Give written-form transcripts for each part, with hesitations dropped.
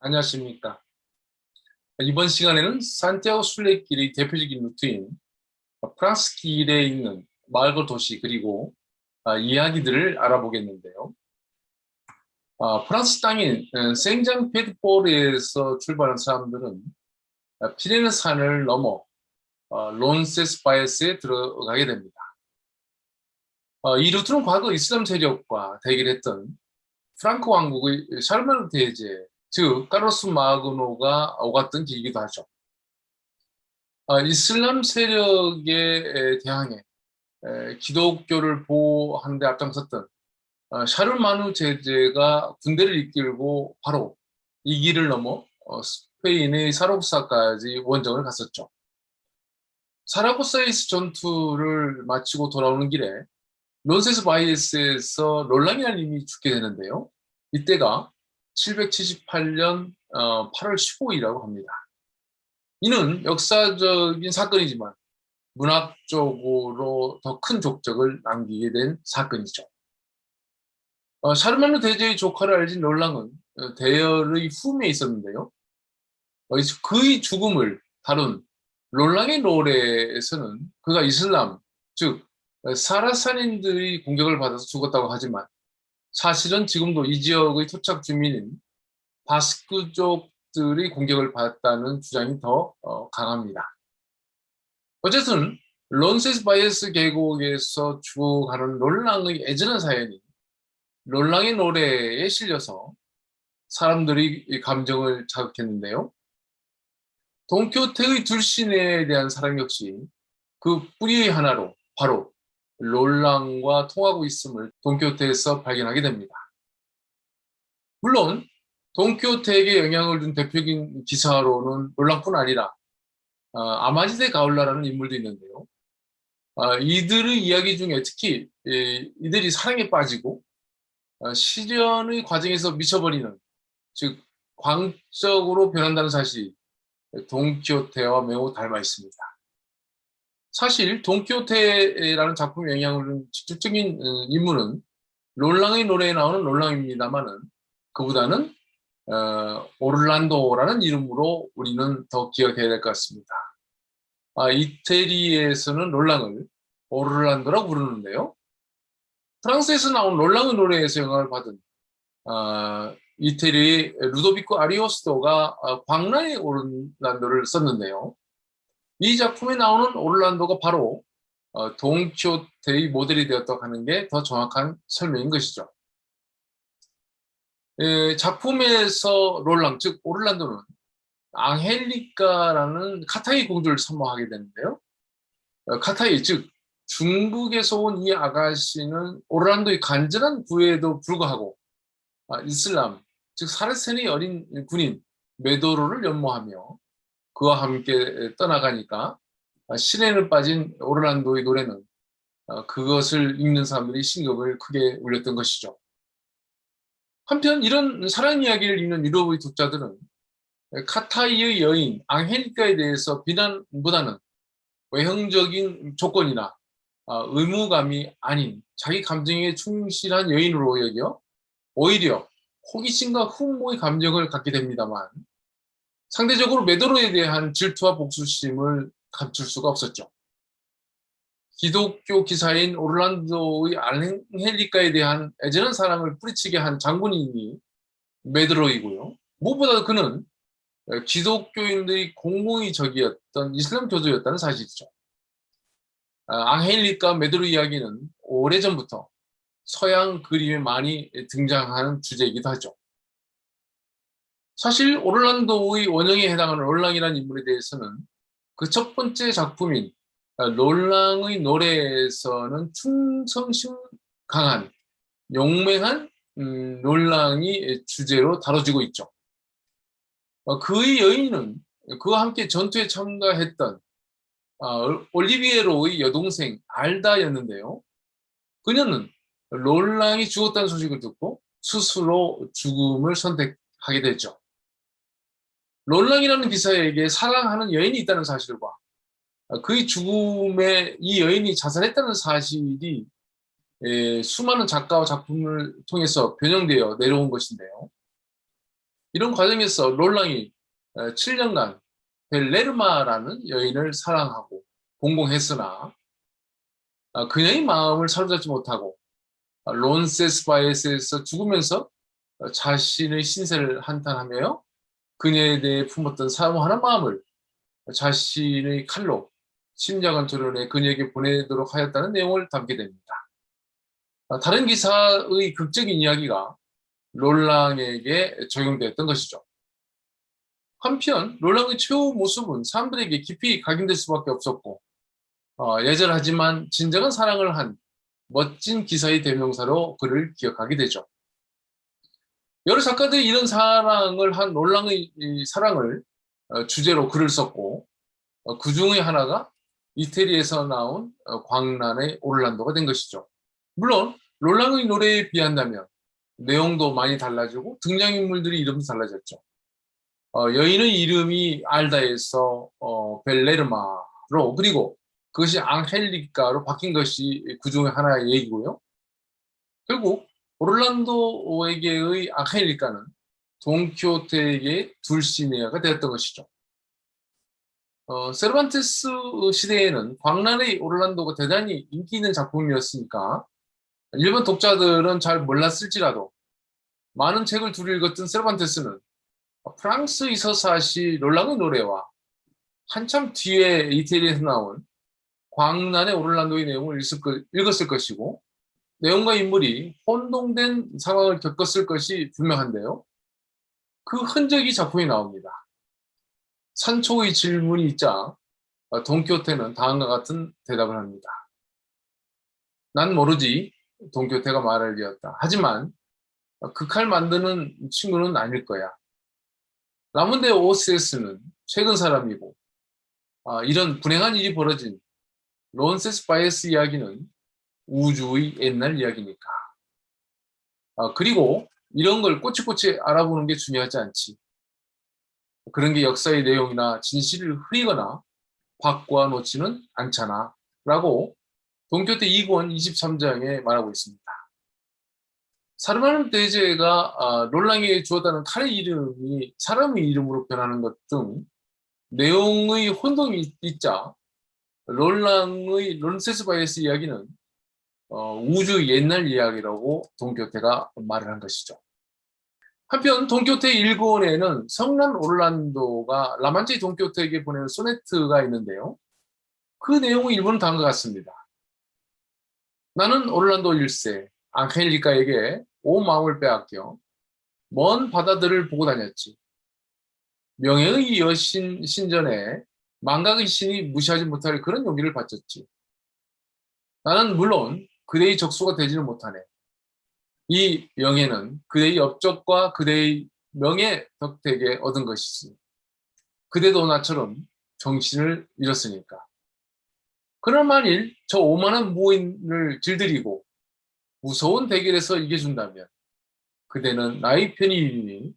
안녕하십니까. 이번 시간에는 산티아고 순례길의 대표적인 루트인 프랑스 길에 있는 마을 도시 그리고 이야기들을 알아보겠는데요. 프랑스 땅인 생장페드포르에서 출발한 사람들은 피레네 산을 넘어 론세스바이스에 들어가게 됩니다. 이 루트는 과거 이슬람 세력과 대결했던 프랑크 왕국의 샤르마르 대제, 즉 카르로스 마그노가 오갔던 길이기도 하죠. 이슬람 세력에 대항해 기독교를 보호하는 데 앞장섰던 샤르마누 제제가 군대를 이끌고 바로 이 길을 넘어 스페인의 사라고사까지 원정을 갔었죠. 사라고사에서 전투를 마치고 돌아오는 길에 론세스 바이에스에서 롤랑이라는 님이 죽게 되는데요. 이때가 778년 8월 15일이라고 합니다. 이는 역사적인 사건이지만 문학적으로 더 큰 족적을 남기게 된 사건이죠. 샤르마누 대제의 조카를 알진 롤랑은 대열의 후임에 있었는데요. 그의 죽음을 다룬 롤랑의 노래에서는 그가 이슬람, 즉 사라산인들의 공격을 받아서 죽었다고 하지만 사실은 지금도 이 지역의 토착 주민인 바스크족들의 공격을 받았다는 주장이 더 강합니다. 어쨌든 론세스바이어스 계곡에서 죽어가는 롤랑의 애절한 사연이 롤랑의 노래에 실려서 사람들이 이 감정을 자극했는데요. 돈키호테의 둘신에 대한 사랑 역시 그 뿌리의 하나로 바로 롤랑과 통하고 있음을 돈키호테에서 발견하게 됩니다. 물론 돈키호테에게 영향을 준 대표적인 기사로는 롤랑뿐 아니라 아마지데 가울라라는 인물도 있는데요. 이들의 이야기 중에 특히 이들이 사랑에 빠지고 실현의 과정에서 미쳐버리는, 즉 광적으로 변한다는 사실이 돈키호테와 매우 닮아 있습니다. 사실 돈키호테라는 작품에 영향을 준 직접적인 인물은 롤랑의 노래에 나오는 롤랑입니다만은 그보다는 오를란도라는 이름으로 우리는 더 기억해야 될 것 같습니다. 이태리에서는 롤랑을 오를란도라고 부르는데요. 프랑스에서 나온 롤랑의 노래에서 영향을 받은 이태리의 루도비코 아리오스토가 광란의 오를란도를 썼는데요. 이 작품에 나오는 오를란도가 바로 돈키호테의 모델이 되었다고 하는 게 더 정확한 설명인 것이죠. 작품에서 롤랑, 즉 오를란도는 앙헬리카라는 카타이 공주를 선모하게 되는데요. 카타이, 즉 중국에서 온 이 아가씨는 오를란도의 간절한 구애에도 불구하고 이슬람, 즉 사르센의 어린 군인 메도로를 연모하며 그와 함께 떠나가니까 시련을 빠진 오를란도의 노래는 그것을 읽는 사람들이 심금을 크게 울렸던 것이죠. 한편 이런 사랑 이야기를 읽는 유럽의 독자들은 카타이의 여인 앙헬리카에 대해서 비난보다는 외형적인 조건이나 의무감이 아닌 자기 감정에 충실한 여인으로 여겨 오히려 호기심과 흠모의 감정을 갖게 됩니다만 상대적으로 메도로에 대한 질투와 복수심을 감출 수가 없었죠. 기독교 기사인 오를란도의 앙헬리카에 대한 애절한 사랑을 뿌리치게 한 장본인이 메드로이고요. 무엇보다도 그는 기독교인들의 공공의 적이었던 이슬람 교도였다는 사실이죠. 앙헬리카 메드로 이야기는 오래전부터 서양 그림에 많이 등장하는 주제이기도 하죠. 사실 오를란도의 원형에 해당하는 롤랑이라는 인물에 대해서는 그 첫 번째 작품인 롤랑의 노래에서는 충성심 강한 용맹한 롤랑이 주제로 다뤄지고 있죠. 그의 여인은 그와 함께 전투에 참가했던 올리비에로의 여동생 알다였는데요. 그녀는 롤랑이 죽었다는 소식을 듣고 스스로 죽음을 선택하게 됐죠. 롤랑이라는 기사에게 사랑하는 여인이 있다는 사실과 그의 죽음에 이 여인이 자살했다는 사실이 수많은 작가와 작품을 통해서 변형되어 내려온 것인데요. 이런 과정에서 롤랑이 7년간 벨레르마라는 여인을 사랑하고 공공했으나 그녀의 마음을 사로잡지 못하고 론세스바에스에서 죽으면서 자신의 신세를 한탄하며 그녀에 대해 품었던 사모하는 마음을 자신의 칼로 심장을 조련해 그녀에게 보내도록 하였다는 내용을 담게 됩니다. 다른 기사의 극적인 이야기가 롤랑에게 적용되었던 것이죠. 한편 롤랑의 최후 모습은 사람들에게 깊이 각인될 수밖에 없었고 예절하지만 진정한 사랑을 한 멋진 기사의 대명사로 그를 기억하게 되죠. 여러 작가들이 이런 사랑을 한 롤랑의 이 사랑을 주제로 글을 썼고 그 중의 하나가 이태리에서 나온 광란의 오를란도가 된 것이죠. 물론 롤랑의 노래에 비한다면 내용도 많이 달라지고 등장인물들의 이름도 달라졌죠. 여인의 이름이 알다에서 벨레르마로 그리고 그것이 앙헬리카로 바뀐 것이 그 중에 하나의 얘기고요. 결국 오를란도에게의 앙헬리카는 돈키호테에게 둘시네아가 되었던 것이죠. 세르반테스 시대에는 광란의 오를란도가 대단히 인기 있는 작품이었으니까 일본 독자들은 잘 몰랐을지라도 많은 책을 두루 읽었던 세르반테스는 프랑스의 서사시 롤랑의 노래와 한참 뒤에 이태리에서 나온 광란의 오를란도의 내용을 읽었을 것이고 내용과 인물이 혼동된 상황을 겪었을 것이 분명한데요. 그 흔적이 작품에 나옵니다. 산초의 질문이 있자 돈키호테는 다음과 같은 대답을 합니다. 난 모르지. 돈키호테가 말을 이었다. 하지만 그 칼 만드는 친구는 아닐 거야. 라문데 오세스는 최근 사람이고 이런 불행한 일이 벌어진 론세스 바이어스 이야기는 우주의 옛날 이야기니까. 그리고 이런 걸 꼬치꼬치 알아보는 게 중요하지 않지. 그런 게 역사의 내용이나 진실을 흐리거나 바꿔 놓지는 않잖아. 라고 돈키호테 2권 23장에 말하고 있습니다. 사르마는 대제가 롤랑에게 주었다는 칼의 이름이 사람의 이름으로 변하는 것 등 내용의 혼동이 있자 롤랑의 론세스바이어스 이야기는 우주 옛날 이야기라고 돈키호테가 말을 한 것이죠. 한편 돈키호테 1권에는 성난 오를란도가 라만치 돈키호테에게 보내는 소네트가 있는데요. 그 내용의 일부는 다음과 같습니다. 나는 오를란도 1세 앙헬리카에게 온 마음을 빼앗겨 먼 바다들을 보고 다녔지. 명예의 여신 신전에 망각의 신이 무시하지 못할 그런 용기를 바쳤지. 나는 물론 그대의 적수가 되지는 못하네. 이 명예는 그대의 업적과 그대의 명예 덕택에 얻은 것이지. 그대도 나처럼 정신을 잃었으니까. 그럴 만일 저 오만한 무인을 길들이고 무서운 대결에서 이겨준다면 그대는 나의 편이니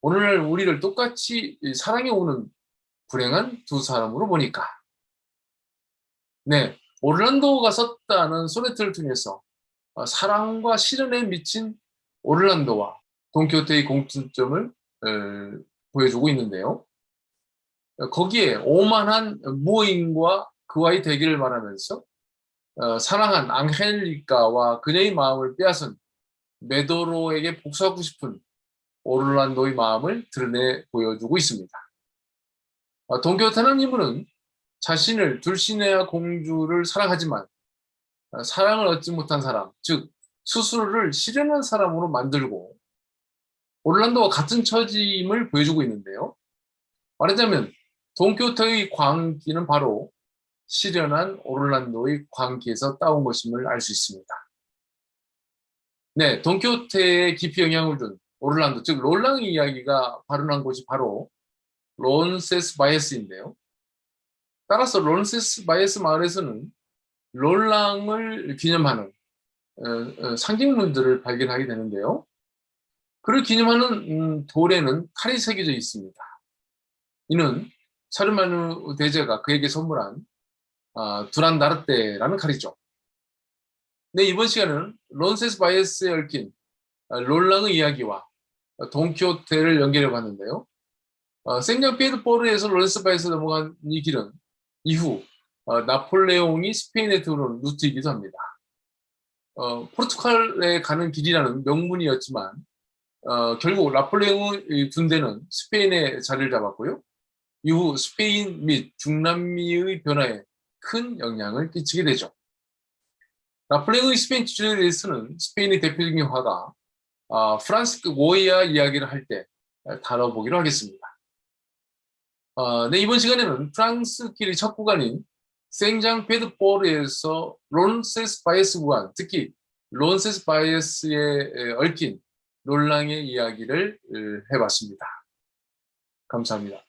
오늘날 우리를 똑같이 사랑해오는 불행한 두 사람으로 보니까. 네, 오를란도가 썼다는 소네트를 통해서 사랑과 실현에 미친 오를란도와 돈키호테의 공통점을 보여주고 있는데요. 거기에 오만한 무인과 그와의 대결을 말하면서 사랑한 앙헬리카와 그녀의 마음을 빼앗은 메도로에게 복수하고 싶은 오를란도의 마음을 드러내 보여주고 있습니다. 돈키호테는 인물은 자신을 둘시네아 공주를 사랑하지만 사랑을 얻지 못한 사람, 즉 스스로를 실현한 사람으로 만들고 오를란도와 같은 처지임을 보여주고 있는데요. 말하자면 돈키호테의 광기는 바로 실현한 오를란도의 광기에서 따온 것임을 알 수 있습니다. 네, 돈키호테에 깊이 영향을 준 오를란도, 즉 롤랑의 이야기가 발원한 곳이 바로 론세스바이어스인데요. 따라서 론세스바이어스 마을에서는 롤랑을 기념하는 상징물들을 발견하게 되는데요. 그를 기념하는 돌에는 칼이 새겨져 있습니다. 이는 사르마누 대제가 그에게 선물한 두란 나르테라는 칼이죠. 네, 이번 시간은 론세스바이어스에 얽힌 롤랑의 이야기와 돈키호테를 연결해 봤는데요. 생장피에르보르에서 로렌스바에서 넘어간 이 길은 이후 나폴레옹이 스페인에 들어온 루트이기도 합니다. 포르투갈에 가는 길이라는 명문이었지만 결국 나폴레옹의 군대는 스페인에 자리를 잡았고요. 이후 스페인 및 중남미의 변화에 큰 영향을 끼치게 되죠. 나폴레옹의 스페인 지주에 대해서는 스페인의 대표적인 화가 프란시스코 고야 이야기를 할 때 다뤄보기로 하겠습니다. 네, 이번 시간에는 프랑스 길의 첫 구간인 생장페드포르에서 론세스바이에스 구간, 특히 론세스바이에스에 얽힌 롤랑의 이야기를 해봤습니다. 감사합니다.